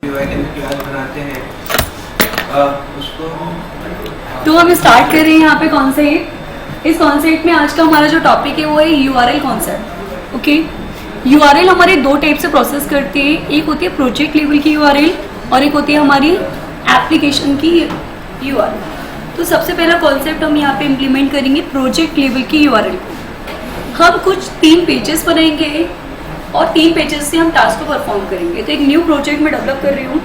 Class बनाते हैं उसको। तो हम स्टार्ट कर रहे हैं यहाँ पे कॉन्सेप्ट। इस कॉन्सेप्ट में आज का हमारा जो टॉपिक है वो है यूआरएल कॉन्सेप्ट। ओके, यूआरएल हमारे दो टाइप से प्रोसेस करते हैं, एक होती है प्रोजेक्ट लेवल की यूआरएल और एक होती है हमारी एप्लीकेशन की यूआरएल। तो सबसे पहला कॉन्सेप्ट हम यहाँ पे इम्प्लीमेंट करेंगे प्रोजेक्ट लेवल की यूआरएल। हम कुछ 3 पेजेस बनाएंगे और 3 पेजेस से हम टास्क को परफॉर्म करेंगे। तो एक न्यू प्रोजेक्ट में डेवलप कर रही हूँ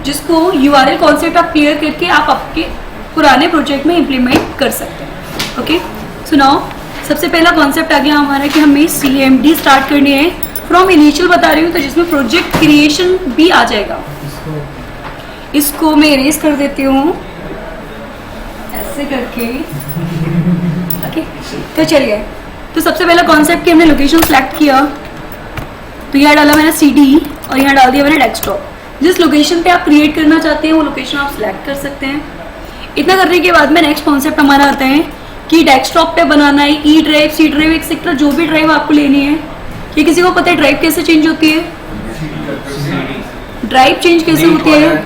जिसको यूआरएल कॉन्सेप्ट आप क्लियर करके आप आपके पुराने प्रोजेक्ट में इम्प्लीमेंट कर सकते हैं। ओके, सो नाउ सबसे पहला कॉन्सेप्ट आ गया हमारा कि हमें CMD स्टार्ट करनी है। फ्रॉम इनिशियल बता रही हूँ तो जिसमें प्रोजेक्ट क्रिएशन भी आ जाएगा। इसको मैं इरेज कर देती हूँ ऐसे करके। ओके, तो चलिए, तो सबसे पहला कॉन्सेप्ट कि हमने लोकेशन सेलेक्ट किया, तो यहाँ डाला मैंने CD और यहाँ डाल दिया मैंने डेस्कटॉप। जिस लोकेशन पे आप क्रिएट करना चाहते हैं वो लोकेशन आप सिलेक्ट कर सकते हैं। इतना करने के बाद में नेक्स्ट कॉन्सेप्ट हमारा आता है कि डेस्कटॉप पे बनाना है E drive, C drive, etcetera जो भी ड्राइव आपको लेनी है। ये किसी को पता है ड्राइव कैसे चेंज होती है? ड्राइव चेंज कैसे होती है?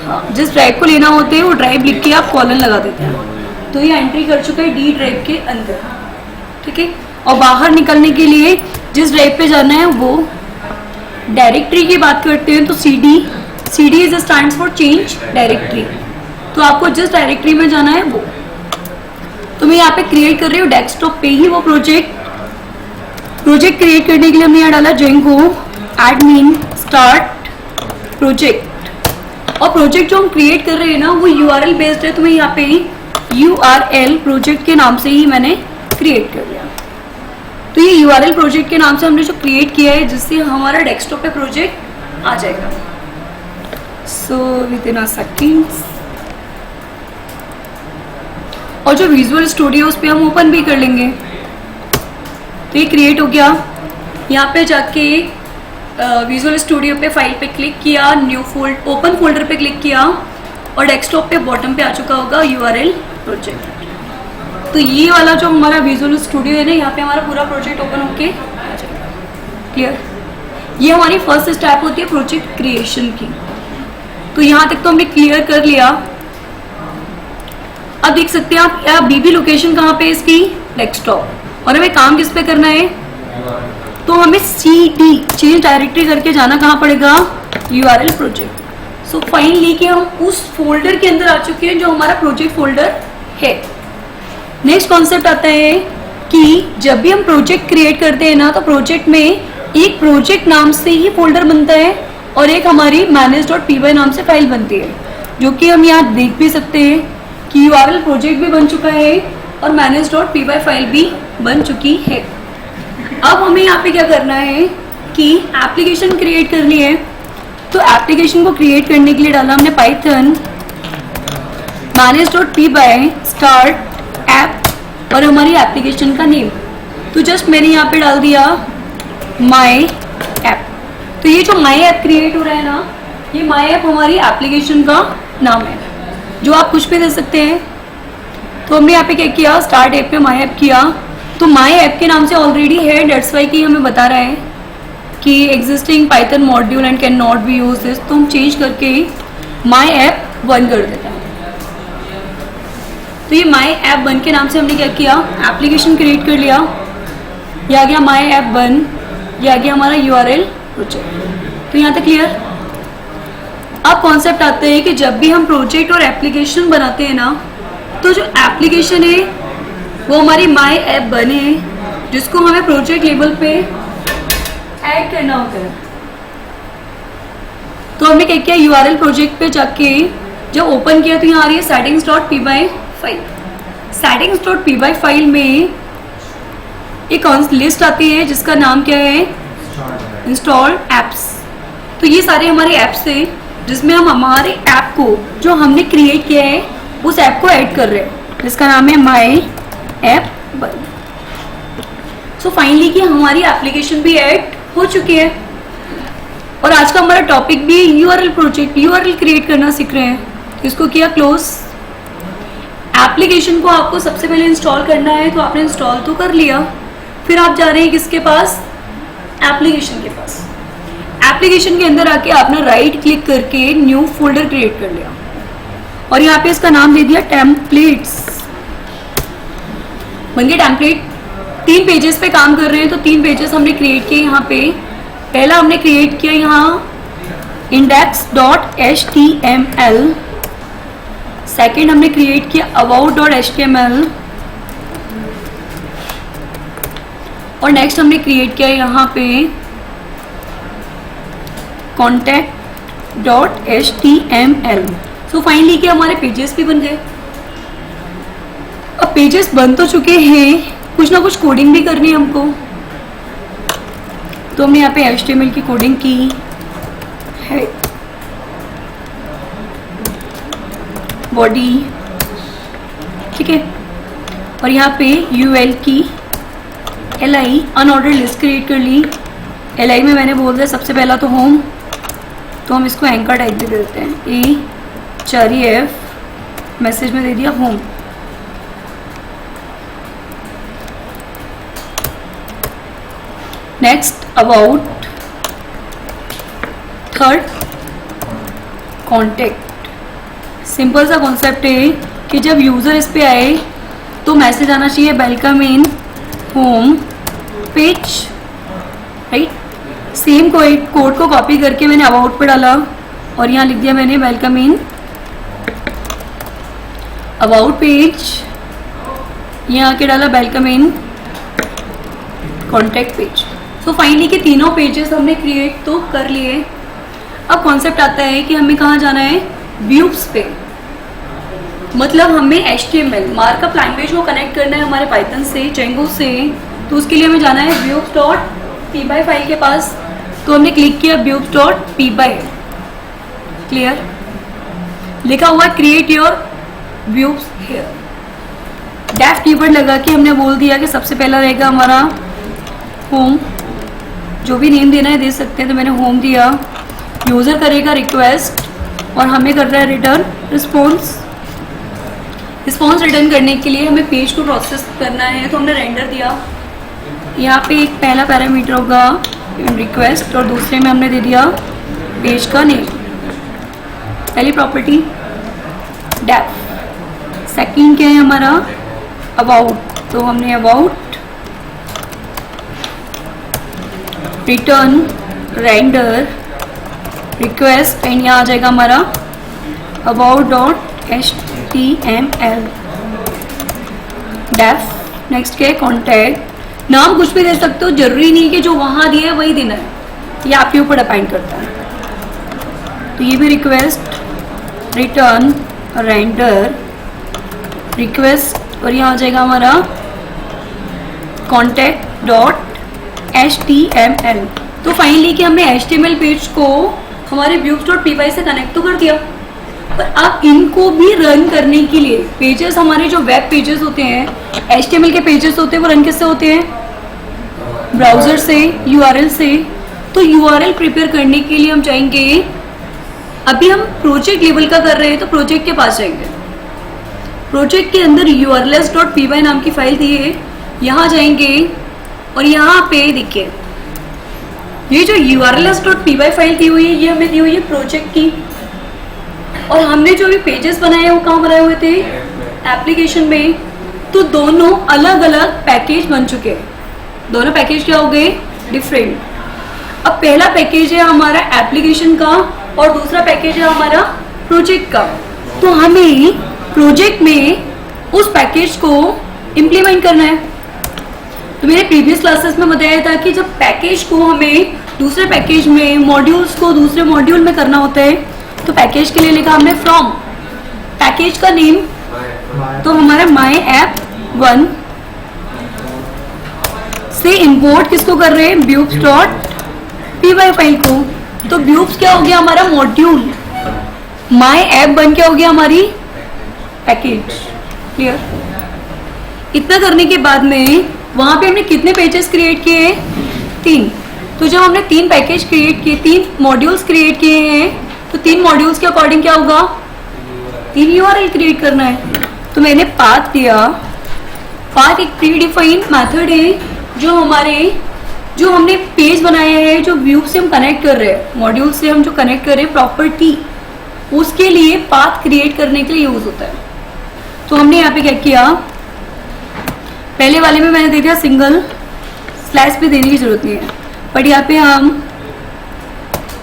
हाँ, जिस ड्राइव को लेना होता है वो ड्राइव लिख के आप कॉलन लगा देते हैं। तो ये एंट्री कर चुका है D ड्राइव के अंदर, ठीक है। और बाहर निकलने के लिए जिस ड्राइव पे जाना है वो डायरेक्टरी की बात करते हैं तो CD is stands for change directory. तो आपको जिस डायरेक्टरी में जाना है वो, तो मैं यहाँ पे क्रिएट कर रही हूँ डेस्कटॉप पे ही वो प्रोजेक्ट क्रिएट करने के लिए हमने यहाँ डाला जेंगो एडमिन स्टार्ट प्रोजेक्ट। और प्रोजेक्ट जो हम क्रिएट कर रहे हैं ना वो URL बेस्ड है, तो मैं यहाँ पे URL प्रोजेक्ट के नाम से ही मैंने क्रिएट कर लिया। तो ये URL प्रोजेक्ट के नाम से हमने जो क्रिएट किया है जिससे हमारा डेस्कटॉप पे प्रोजेक्ट आ जाएगा। So with in a seconds, और जो विजुअल स्टूडियो उस पे हम ओपन भी कर लेंगे। तो ये क्रिएट हो गया। यहाँ पे जाके विजुअल स्टूडियो पे फाइल पे क्लिक किया, न्यू ओपन फोल्डर पे क्लिक किया और डेस्कटॉप पे बॉटम पे आ चुका होगा URL प्रोजेक्ट। तो ये वाला जो हमारा विजुअल स्टूडियो है ना, यहाँ पे हमारा पूरा प्रोजेक्ट ओपन होके आ जाएगा। क्लियर? ये हमारी फर्स्ट स्टेप होती है प्रोजेक्ट क्रिएशन की। तो यहाँ तक तो हमने क्लियर कर लिया। अब देख सकते हैं आप BB लोकेशन कहाँ पे इसकी? डेस्कटॉप। और हमें काम किस पे करना है? तो हमें CD चेंज डायरेक्टरी करके जाना कहाँ पड़ेगा? URL project. सो फाइनली कि हम उस फोल्डर के अंदर आ चुके हैं जो हमारा प्रोजेक्ट फोल्डर है। नेक्स्ट कॉन्सेप्ट आता है कि जब भी हम प्रोजेक्ट क्रिएट करते हैं ना, तो प्रोजेक्ट में एक प्रोजेक्ट नाम से ही फोल्डर बनता है और एक हमारी manage.py नाम से फाइल बनती है, जो कि हम यहाँ देख भी सकते हैं कि URL प्रोजेक्ट भी बन चुका है और manage.py फाइल भी बन चुकी है। अब हमें यहाँ पे क्या करना है कि एप्लीकेशन क्रिएट करनी है। तो एप्लीकेशन को क्रिएट करने के लिए डाला हमने पाइथन manage.py स्टार्ट ऐप और हमारी एप्लीकेशन का नेम। तो जस्ट मैंने यहाँ पे डाल दिया माई ऐप। तो ये जो माई ऐप क्रिएट हो रहा है ना, ये माई ऐप हमारी एप्लीकेशन का नाम है, जो आप कुछ भी दे सकते हैं। तो हमने यहाँ पे क्या किया, स्टार्ट ऐप पे माई ऐप किया। तो माई ऐप के नाम से ऑलरेडी है, डेट्स वाई की हमें बता रहा है कि existing Python module and can not be use this. तो हम चेंज करके माई ऐप 1 कर देते हैं। तो ये माई ऐप 1 के नाम से हमने क्या किया, एप्लीकेशन क्रिएट कर लिया। ये आ गया माई ऐप 1, ये आ गया हमारा URL प्रोजेक्ट। तो यहाँ तक क्लियर? अब कॉन्सेप्ट आता है कि जब भी हम प्रोजेक्ट और एप्लीकेशन बनाते हैं ना, तो जो एप्लीकेशन है वो हमारी माई ऐप 1 है, जिसको हमें प्रोजेक्ट लेवल पे ऐड करना होता है। तो हमने क्या किया, URL प्रोजेक्ट पे जाके जब ओपन किया तो यहाँ आ रही है settings.py फाइल। settings.py फाइल में एक लिस्ट आती है जिसका नाम क्या है, इंस्टॉल एप्स। तो ये सारे हमारे एप्स हैं जिसमें हम हमारे ऐप को जो हमने क्रिएट किया है उस ऐप को ऐड कर रहे हैं, जिसका नाम है माई ऐप 1। सो फाइनली कि हमारी एप्लीकेशन भी ऐड हो चुकी है और आज का हमारा टॉपिक भी URL प्रोजेक्ट, URL क्रिएट करना सीख रहे हैं। इसको किया क्लोज। एप्लीकेशन को आपको सबसे पहले इंस्टॉल करना है, तो आपने इंस्टॉल तो कर लिया। फिर आप जा रहे हैं किसके पास, एप्लीकेशन के पास। एप्लीकेशन के अंदर आके आपने राइट क्लिक करके न्यू फोल्डर क्रिएट कर लिया और यहाँ पे इसका नाम दे दिया टेम्पलेट्स। बन गया टेम्पलेट। 3 पेजेस पे काम कर रहे हैं तो 3 पेजेस हमने क्रिएट किए यहाँ पे। पहला हमने क्रिएट किया यहाँ index.html, सेकेंड हमने क्रिएट किया about.html और नेक्स्ट हमने क्रिएट किया यहाँ पे contact.html। सो फाइनली क्या हमारे पेजेस भी बन गए। अब पेजेस बन तो चुके हैं, कुछ ना कुछ कोडिंग भी करनी है हमको, तो हमने यहाँ पे HTML की कोडिंग की है, बॉडी, ठीक है, और यहाँ पे UL की LI अनऑर्डर्ड लिस्ट क्रिएट कर ली। LI में मैंने बोल दिया सबसे पहला तो होम, तो हम इसको एंकर टाइप भी देते हैं, E4F मैसेज में दे दिया home. Next about, third contact. Simple सा कॉन्सेप्ट है कि जब यूज़र इस पे आए तो मैसेज आना चाहिए welcome in home page, right. Same code को कॉपी करके मैंने अबाउट पे डाला और यहाँ लिख दिया मैंने वेलकम इन अबाउट पेज, यहाँ आके डाला welcome in contact page. So finally के तीनों पेजेस हमने क्रिएट तो कर लिए। अब कॉन्सेप्ट आता है कि हमें कहाँ जाना है, व्यूज पे, मतलब हमें HTML मार्कअप लैंग्वेज को कनेक्ट करना है हमारे पाइथन से, Django से, तो उसके लिए हमें जाना है views.py फाइल के पास। तो हमने क्लिक किया views.py, क्लियर, लिखा हुआ create your views here. Def keyword लगा के हमने बोल दिया कि सबसे पहला रहेगा हमारा होम, जो भी नेम देना है दे सकते हैं, तो मैंने होम दिया। यूज़र करेगा रिक्वेस्ट और हमें कर रहा है रिटर्न रिस्पॉन्स। रिस्पॉन्स रिटर्न करने के लिए हमें पेज को प्रोसेस करना है, तो हमने रेंडर दिया। यहाँ पे एक पहला पैरामीटर होगा रिक्वेस्ट और दूसरे में हमने दे दिया पेज का नेम, पहली प्रॉपर्टी डेफ। सेकंड क्या है हमारा अबाउट, तो हमने about return render request and यहाँ आ जाएगा हमारा about.html डेफ। नेक्स्ट क्या है कॉन्टैक्ट। नाम कुछ भी दे सकते हो, जरूरी नहीं कि जो वहाँ दिया है वही देना है, ये आपके ऊपर डिपेंड करता है। तो ये भी रिक्वेस्ट रिटर्न रेंडर रिक्वेस्ट और यहाँ आ जाएगा हमारा contact.html। तो फाइनली कि हमने HTML पेज को हमारे views.py से कनेक्ट तो कर दिया, पर अब इनको भी रन करने के लिए पेजेस, हमारे जो वेब पेजेस होते हैं, HTML के पेजेस होते हैं, वो रन किससे होते हैं, ब्राउजर से, URL से। तो URL प्रिपेयर करने के लिए हम जाएंगे, अभी हम प्रोजेक्ट लेवल का कर रहे हैं तो प्रोजेक्ट के पास जाएंगे। प्रोजेक्ट के अंदर urls.py नाम की फाइल दी है, यहाँ जाएंगे और यहाँ पे देखिए ये जो urls.py फाइल दी हुई है, ये हमें दी हुई है प्रोजेक्ट की, और हमने जो भी पेजेस बनाए हैं वो कहाँ बनाए हुए थे, एप्लीकेशन में। तो दोनों अलग अलग पैकेज बन चुके हैं, दोनों पैकेज क्या हो गए, डिफरेंट। अब पहला पैकेज है हमारा एप्लीकेशन का और दूसरा पैकेज है हमारा प्रोजेक्ट का। तो हमें प्रोजेक्ट में उस पैकेज को इम्प्लीमेंट करना है। तो मेरे प्रीवियस क्लासेस में बताया था कि जब पैकेज को हमें दूसरे पैकेज में, मॉड्यूल्स को दूसरे मॉड्यूल में करना होता है, तो पैकेज के लिए लिखा हमने फ्रॉम, पैकेज का नेम तो हमारा MyApp1 से इंपोर्ट किसको कर रहे हैं, views.py फाइल को। तो views क्या हो गया हमारा मॉड्यूल, MyApp1 क्या हो गया हमारी पैकेज, क्लियर। इतना करने के बाद में वहां पे हमने कितने पेजेस क्रिएट किए, 3। तो जब हमने 3 पैकेज क्रिएट किए, 3 मॉड्यूल्स क्रिएट किए हैं, तो 3 मॉड्यूल्स के अकॉर्डिंग क्या होगा, 3 URL क्रिएट करना है। तो मैंने पाथ दिया। पाथ एक प्री डिफाइंड मेथड है जो हमारे जो हमने पेज बनाया है, जो व्यू से हम कनेक्ट कर रहे हैं, मॉड्यूल से हम जो कनेक्ट कर रहे हैं प्रॉपर्टी, उसके लिए पाथ क्रिएट करने के लिए यूज होता है। तो हमने यहाँ पे क्या किया, पहले वाले में मैंने दे दिया सिंगल, स्लैश पे देने की जरूरत नहीं है, बट यहाँ पे हम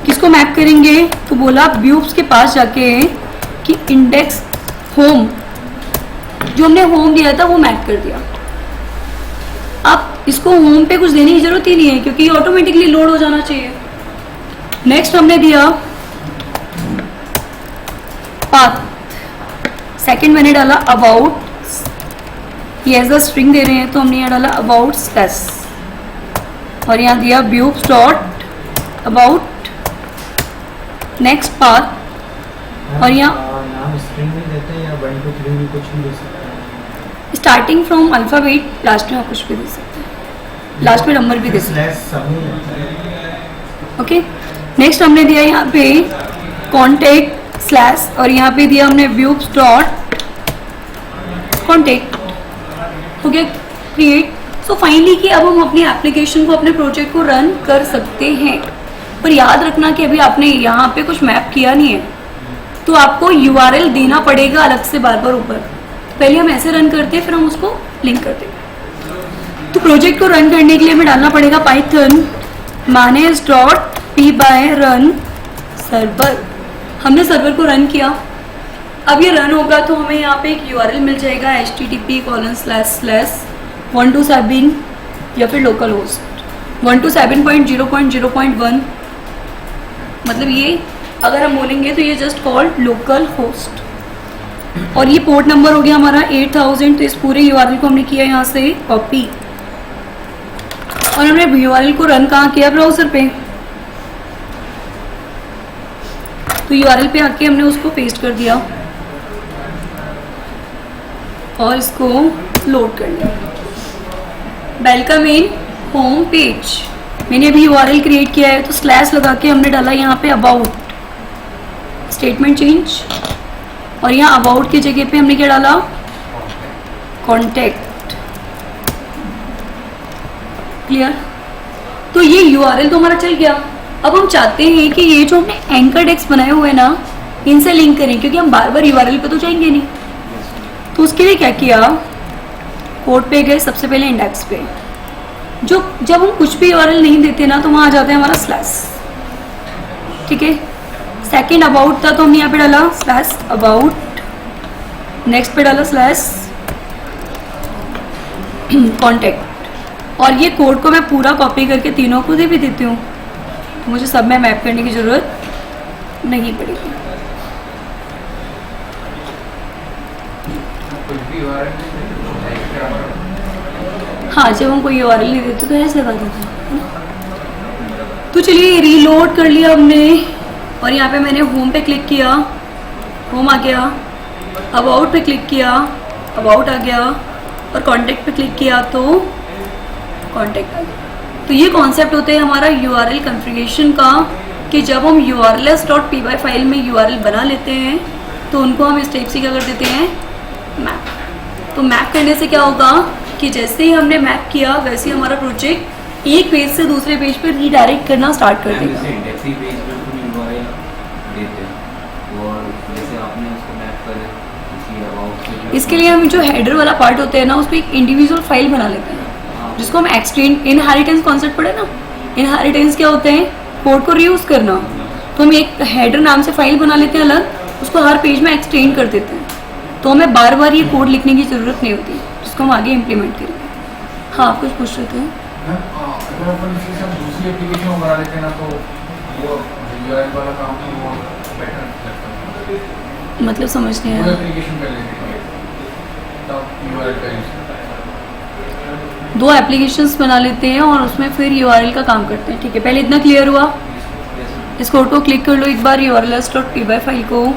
किसको मैप करेंगे, तो बोला व्यूज के पास जाके कि इंडेक्स होम, जो हमने होम दिया था वो मैप कर दिया। अब इसको होम पे कुछ देने की जरूरत ही नहीं है क्योंकि ऑटोमेटिकली लोड हो जाना चाहिए। नेक्स्ट हमने दिया पाथ, सेकंड मैंने डाला अबाउट, ये एज अ स्ट्रिंग दे रहे हैं तो हमने यहाँ डाला अबाउट स्लैश, और यहाँ दिया views dot about next path, और यहाँ स्ट्रिंग भी देते हैं या 1 2 3 भी कुछ भी दे सकते हैं। स्टार्टिंग फ्रॉम अल्फाबेट, लास्ट में आप कुछ भी दे सकते हैं, लास्ट में नंबर भी दे सकते हैं। ओके, नेक्स्ट हमने दिया यहाँ पे कॉन्टेक्ट स्लैश, और यहाँ पे दिया हमने व्यूज डॉट कॉन्टेक्ट, हो गया क्रिएट। सो फाइनली कि अब हम अपनी एप्लीकेशन को, अपने प्रोजेक्ट को रन कर सकते हैं। पर याद रखना कि अभी आपने यहाँ पे कुछ मैप किया नहीं है तो आपको URL देना पड़ेगा अलग से बार बार ऊपर। पहले हम ऐसे रन करते हैं, फिर हम उसको लिंक करते हैं। तो प्रोजेक्ट को रन करने के लिए हमें डालना पड़ेगा पाइथन manage.py_run सर्वर। हमने सर्वर को रन किया, अब ये रन होगा तो हमें यहाँ पे एक URL मिल जाएगा http://127 या फिर लोकल होस्ट 127.0.0.1, मतलब ये अगर हम बोलेंगे तो ये जस्ट कॉल्ड लोकल होस्ट। और ये पोर्ट नंबर हो गया हमारा 8000। तो इस पूरे URL को हमने किया यहाँ से कॉपी, और हमने URL को रन कहाँ किया, ब्राउजर पे। तो URL पे आके हमने उसको पेस्ट कर दिया और इसको लोड कर लिया। वेलकम इन होम पेज, मैंने अभी URL क्रिएट किया है तो स्लैश लगा के हमने डाला यहाँ पे अबाउट, स्टेटमेंट चेंज, और यहाँ अबाउट की जगह पे हमने क्या डाला, कॉन्टेक्ट। क्लियर? तो ये URL तो हमारा चल गया। अब हम चाहते हैं कि ये जो हमने एंकर टेक्स्ट बनाए हुए हैं ना, इनसे लिंक करें, क्योंकि हम बार बार URL पे तो जाएंगे नहीं। तो उसके लिए क्या किया, कोड पे गए, सबसे पहले इंडेक्स पे। जब हम कुछ भी URL नहीं देते ना तो वहाँ आ जाता है हमारा स्लैश, ठीक है। सेकंड अबाउट था तो हमने यहाँ पे डाला स्लैश अबाउट, नेक्स्ट पे डाला स्लैश कॉन्टेक्ट। और ये कोड को मैं पूरा कॉपी करके तीनों को दे भी देती हूँ, तो मुझे सब में मैप करने की ज़रूरत नहीं पड़ेगी। हाँ, जब हम कोई URL नहीं देते तो ऐसे लगा देते हैं। तो चलिए रीलोड कर लिया हमने, और यहाँ पे मैंने होम पे क्लिक किया, होम आ गया, अबाउट पे क्लिक किया, अबाउट आ गया, और कॉन्टेक्ट पे क्लिक किया तो कॉन्टेक्ट आ गया। तो ये कॉन्सेप्ट होता है हमारा URL कॉन्फ़िगरेशन का, कि जब हम urls.py फाइल में URL बना लेते हैं तो उनको हम इस टाइप से क्या कर देते हैं, मैप। तो मैप करने से क्या होगा कि जैसे ही हमने मैप किया वैसे ही हमारा प्रोजेक्ट एक पेज से दूसरे पेज पर रीडायरेक्ट करना स्टार्ट कर देगा। इसके लिए हम जो हेडर वाला पार्ट होता है ना, उसको एक इंडिविजुअल फाइल बना लेते हैं, जिसको हम एक्सटेंड, इनहेरिटेंस कॉन्सेप्ट पढ़े ना। इनहेरिटेंस क्या होते हैं, कोड को रीयूज करना। तो हम एक हेडर नाम से फाइल बना लेते हैं अलग, उसको हर पेज में एक्सटेंड कर देते हैं, तो हमें बार बार ये कोड लिखने की ज़रूरत नहीं होती, जिसको हम आगे इम्प्लीमेंट करेंगे। हाँ, कुछ पूछ रहे थे। अगर अपन दूसरी एप्लीकेशन बना लेते हैं ना तो वो URL वाला काम वो बेटर लगता है। मतलब समझ नहीं आया। एप्लीकेशन कर लेते हैं तब URL का यूज, 2 एप्लीकेशंस बना लेते हैं और उसमें फिर URL का काम करते हैं। ठीक है, पहले इतना क्लियर हुआ। इस कोड को क्लिक कर लो एक बार, urls.py फाइल को।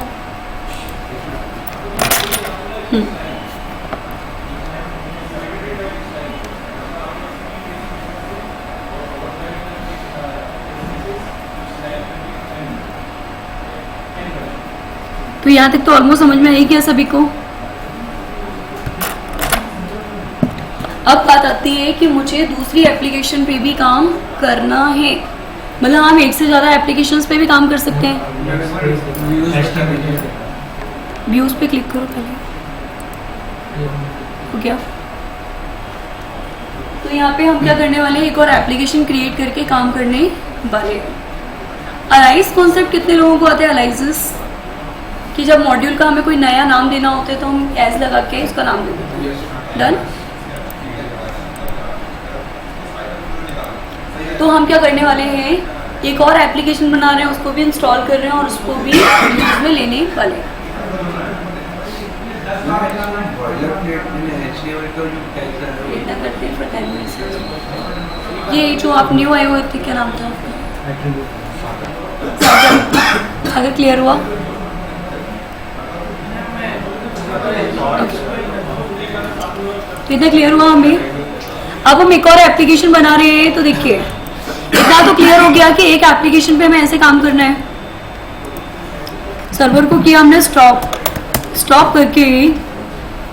तो यहाँ तक तो ऑलमोस्ट समझ में आई क्या सभी को? अब बात आती है कि मुझे दूसरी एप्लीकेशन पे भी काम करना है, मतलब हम एक से ज़्यादा एप्लीकेशंस पे भी काम कर सकते हैं। व्यूज़ पे क्लिक करो पहले, हो गया। तो यहाँ पे हम क्या करने वाले हैं, एक और एप्लीकेशन क्रिएट करके काम करने वाले हैं। अलाइज कॉन्सेप्ट कितने लोगों को आते हैं? अलाइजेस कि जब मॉड्यूल का हमें कोई नया नाम देना होता है तो हम एज लगा के उसका नाम दे देते हैं। डन। तो हम क्या करने वाले हैं, एक और एप्लीकेशन बना रहे हैं, उसको भी इंस्टॉल कर रहे हैं और उसको भी यूज में लेने वाले हैं। इतना करते हैं for 10 minutes। ये जो आप न्यू आए हुए थे, क्या नाम था आपका? अगर क्लियर हुआ तो इतना क्लियर हुआ हमें। अब हम एक और एप्लीकेशन बना रहे हैं, तो देखिए इतना तो क्लियर हो गया कि एक एप्लीकेशन पे हमें ऐसे काम करना है। सर्वर को किया हमने स्टॉप करके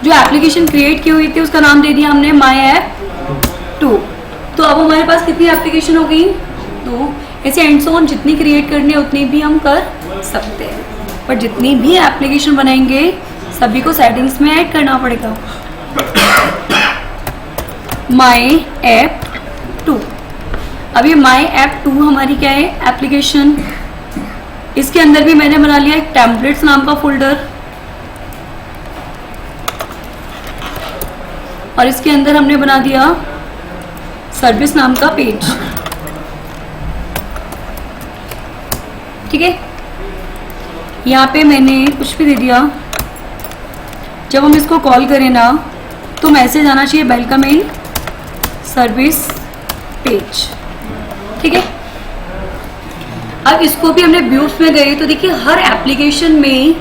जो एप्लीकेशन क्रिएट की हुई थी उसका नाम दे दिया हमने माई ऐप 2। तो अब हमारे पास कितनी एप्लीकेशन हो गई? 2। ऐसे एंड सो ऑन जितनी क्रिएट करनी है उतनी भी हम कर सकते हैं, पर जितनी भी एप्लीकेशन बनाएंगे सभी को सेटिंग्स में ऐड करना पड़ेगा। My app 2। अब ये माई ऐप 2 हमारी क्या है? एप्लीकेशन। इसके अंदर भी मैंने बना लिया एक टेम्पलेट्स नाम का फोल्डर, और इसके अंदर हमने बना दिया सर्विस नाम का पेज। ठीक है, यहाँ पे मैंने कुछ भी दे दिया। जब हम इसको कॉल करें ना तो मैसेज आना चाहिए वेलकम इन सर्विस पेज। ठीक है, अब इसको भी हमने व्यूज में गए तो देखिए हर एप्लीकेशन में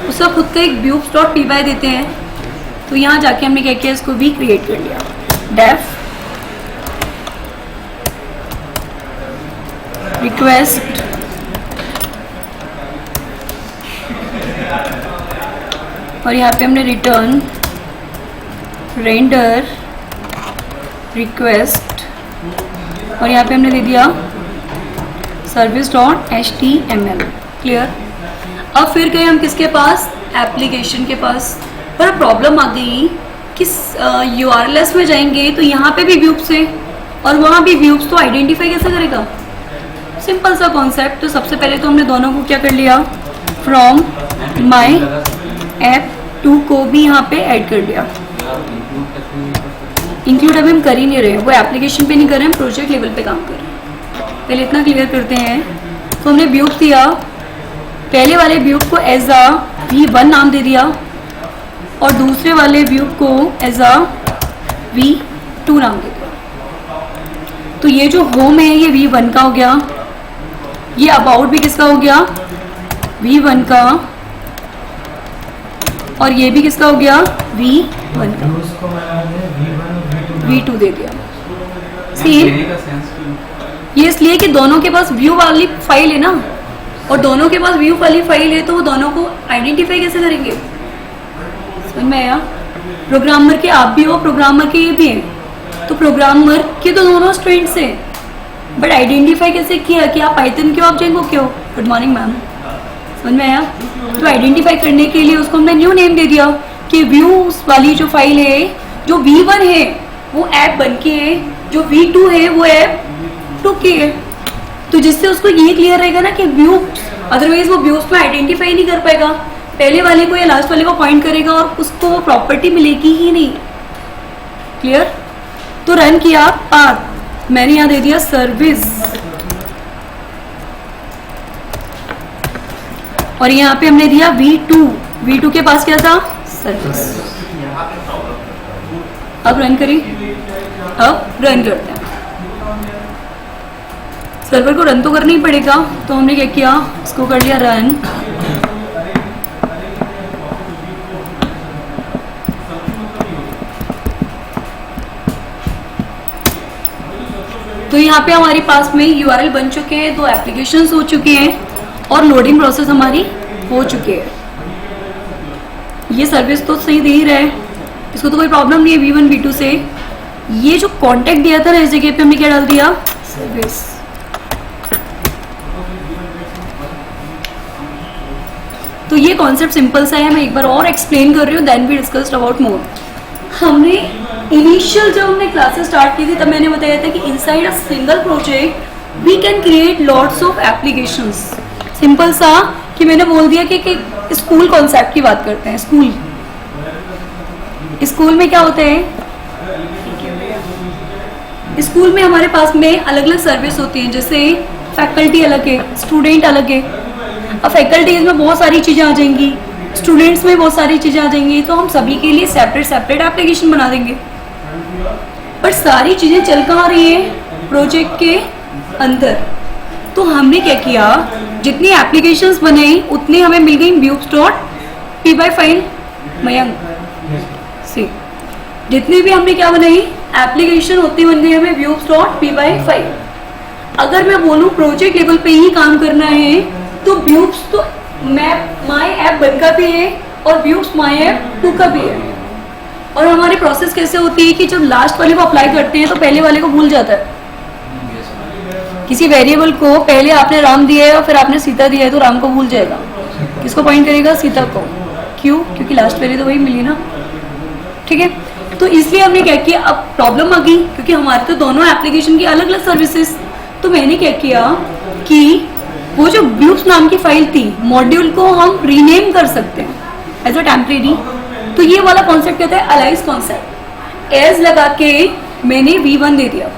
उसका खुद का एक व्यूज.py देते हैं। तो यहाँ जाके हमने क्या किया, इसको भी क्रिएट कर लिया डेफ रिक्वेस्ट और यहाँ पे हमने रिटर्न रेंडर रिक्वेस्ट और यहाँ पे हमने दे दिया service.html। क्लियर। अब फिर गए हम किसके पास? एप्लीकेशन के पास। पर प्रॉब्लम आ गई कि URLs में जाएंगे तो यहाँ पे भी व्यूज है और वहाँ भी व्यूज, तो आइडेंटिफाई कैसे करेगा? सिंपल सा कॉन्सेप्ट। तो सबसे पहले तो हमने दोनों को क्या कर लिया, फ्रॉम माई ऐप 2 को भी यहाँ पे ऐड कर लिया। इंक्लूड अभी हम कर ही नहीं रहे, वो एप्लीकेशन पे नहीं कर रहे, हम प्रोजेक्ट लेवल पे काम कर रहे हैं। पहले इतना क्लियर करते हैं। तो हमने व्यूज दिया, पहले वाले व्यूज को एज अ V1 नाम दे दिया और दूसरे वाले व्यूज को एज अ V2 नाम दे दिया। तो ये जो होम है ये V1 का हो गया, ये अबाउट भी किसका हो गया? V1 का, और ये भी किसका हो गया? V1 का। V2 दे दिया। सेम ये इसलिए कि दोनों के पास व्यू वाली फाइल है ना, और दोनों के पास व्यू वाली फाइल है तो वो दोनों को आइडेंटिफाई कैसे करेंगे? समझ में आया? प्रोग्रामर के आप भी हो, प्रोग्रामर के ये भी हैं, तो प्रोग्रामर के तो दोनों स्टूडेंट्स हैं, बट आइडेंटिफाई कैसे किया कि आप पाइथन के हो, आप जेंगो के हो? Good morning ma'am. समझ में आया? तो आइडेंटिफाई करने के लिए उसको हमने न्यू नेम दे दिया कि व्यूज वाली जो फाइल है, जो V1 है वो ऐप बन के है, जो V2 है वो ऐप 2 की है। तो जिससे उसको ये क्लियर रहेगा ना कि व्यू, अदरवाइज वो व्यूज में आइडेंटिफाई नहीं कर पाएगा, पहले वाले को या लास्ट वाले को पॉइंट करेगा और उसको वो प्रॉपर्टी मिलेगी ही नहीं। क्लियर? तो रन किया पाथ, मैंने यहाँ दे दिया सर्विस, और यहाँ पे हमने दिया V2 के पास क्या था? सर्विस। अब रन करें, अब रन करते हैं। सर्वर को रन तो करना ही पड़ेगा, तो हमने क्या किया, इसको कर लिया रन। तो यहाँ पे हमारे पास में URL बन चुके हैं, 2 एप्लीकेशंस हो चुके हैं और लोडिंग प्रोसेस हमारी हो चुकी है। ये सर्विस तो सही दे ही रहा है, इसको तो कोई प्रॉब्लम नहीं है V1 V2 से। ये जो कॉन्टेक्ट दिया था ना इस जगह पे हमने क्या डाल दिया, सर्विस। तो ये कॉन्सेप्ट सिंपल सा है, मैं एक बार और एक्सप्लेन कर रही हूँ, then we discussed about more. हमने इनिशियल जब हमने क्लासेस स्टार्ट की थी तब मैंने बताया था कि inside a single project we can create lots of applications. Simple सा कि मैंने बोल दिया कि स्कूल कॉन्सेप्ट की बात करते हैं। स्कूल में क्या होते हैं, स्कूल में हमारे पास में अलग अलग सर्विस होती हैं, जैसे फैकल्टी अलग है, स्टूडेंट अलग है। अब फैकल्टीज में बहुत सारी चीज़ें आ जाएंगी, स्टूडेंट्स में बहुत सारी चीज़ें आ जाएंगी, तो हम सभी के लिए सेपरेट सेपरेट एप्लीकेशन बना देंगे। पर सारी चीज़ें चल कहाँ रही है, प्रोजेक्ट के अंदर। तो हमने क्या किया, जितनी एप्लीकेशंस बनाई उतनी हमें मिल गई Views.py फाइल मयंक से। जितनी भी हमने क्या बनाई एप्लीकेशन उतनी बन गई हमें Views.py फाइल। अगर मैं बोलूँ प्रोजेक्ट लेवल पे ही काम करना है तो व्यूज तो माई ऐप 1 का भी है और व्यूज माई ऐप 2 का भी है। और हमारी प्रोसेस कैसे होती है कि जब लास्ट वाले को अप्लाई करते हैं तो पहले वाले को भूल जाता है। किसी वेरिएबल को पहले आपने राम दिया है और फिर आपने सीता दिया है तो राम को भूल जाएगा, किसको पॉइंट करेगा, सीता को। क्यों, क्योंकि लास्ट वैल्यू तो वही मिली ना, ठीक है। तो इसलिए हमने क्या किया, अब प्रॉब्लम आ गई क्योंकि हमारे तो दोनों एप्लीकेशन की अलग अलग सर्विसेज। तो मैंने क्या किया कि वो जो व्यूज नाम की फाइल थी, मॉड्यूल को हम रीनेम कर सकते हैं एज अ टेम्परेरी। तो ये वाला कॉन्सेप्ट कहता है अलाइज कॉन्सेप्ट। एज लगा के मैंने V1 दे दिया।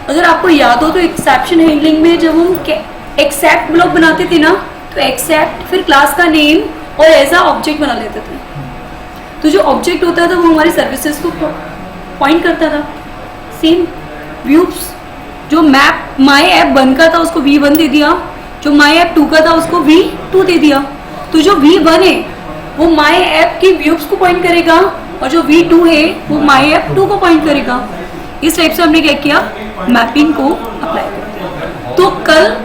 अगर आपको याद हो तो एक्सेप्शन हैंडलिंग में जब हम एक्सेप्ट ब्लॉक बनाते थे ना, तो एक्सेप्ट फिर क्लास का नेम और एज अ ऑब्जेक्ट बना लेते थे। तो जो ऑब्जेक्ट होता था वो हमारी सर्विसेज को पॉइंट करता था। सेम व्यूज, जो मैप माई ऐप 1 का था उसको V1 दे दिया, जो माई ऐप 2 का था उसको V2 दे दिया। तो जो V1 है वो माई ऐप की व्यूज को पॉइंट करेगा और जो V2 है वो माई ऐप 2 को पॉइंट करेगा। इस टाइप से हमने क्या किया, मैपिंग को अप्लाई किया। तो कल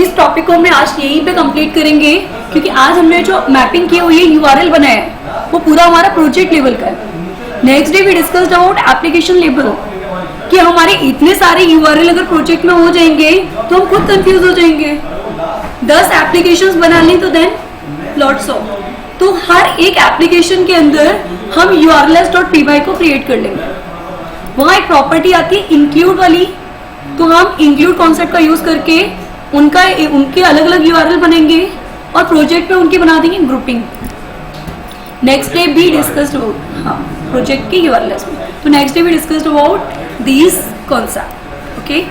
इस टॉपिक को हमने आज यहीं पे कंप्लीट करेंगे क्योंकि आज हमने जो मैपिंग की हुई है URL बनाया है वो पूरा हमारा प्रोजेक्ट लेवल का है। Next day we discussed about application level कि हमारे इतने सारे URL अगर प्रोजेक्ट में हो जाएंगे तो हम खुद कंफ्यूज हो जाएंगे। 10 एप्लीकेशंस बना ली तो देन लॉट्स ऑफ। तो हर एक एप्लीकेशन के अंदर हम urls.py को क्रिएट कर लेंगे। वहाँ एक प्रॉपर्टी आती है इंक्लूड वाली, तो हम इंक्लूड कॉन्सेप्ट का यूज करके उनके अलग अलग URL बनेंगे और प्रोजेक्ट में उनकी बना देंगे ग्रुपिंग। नेक्स्ट डे भी डिस्कस्ड अबाउट, हाँ, प्रोजेक्ट के URLs में। तो नेक्स्ट डे भी discussed about these concepts, okay?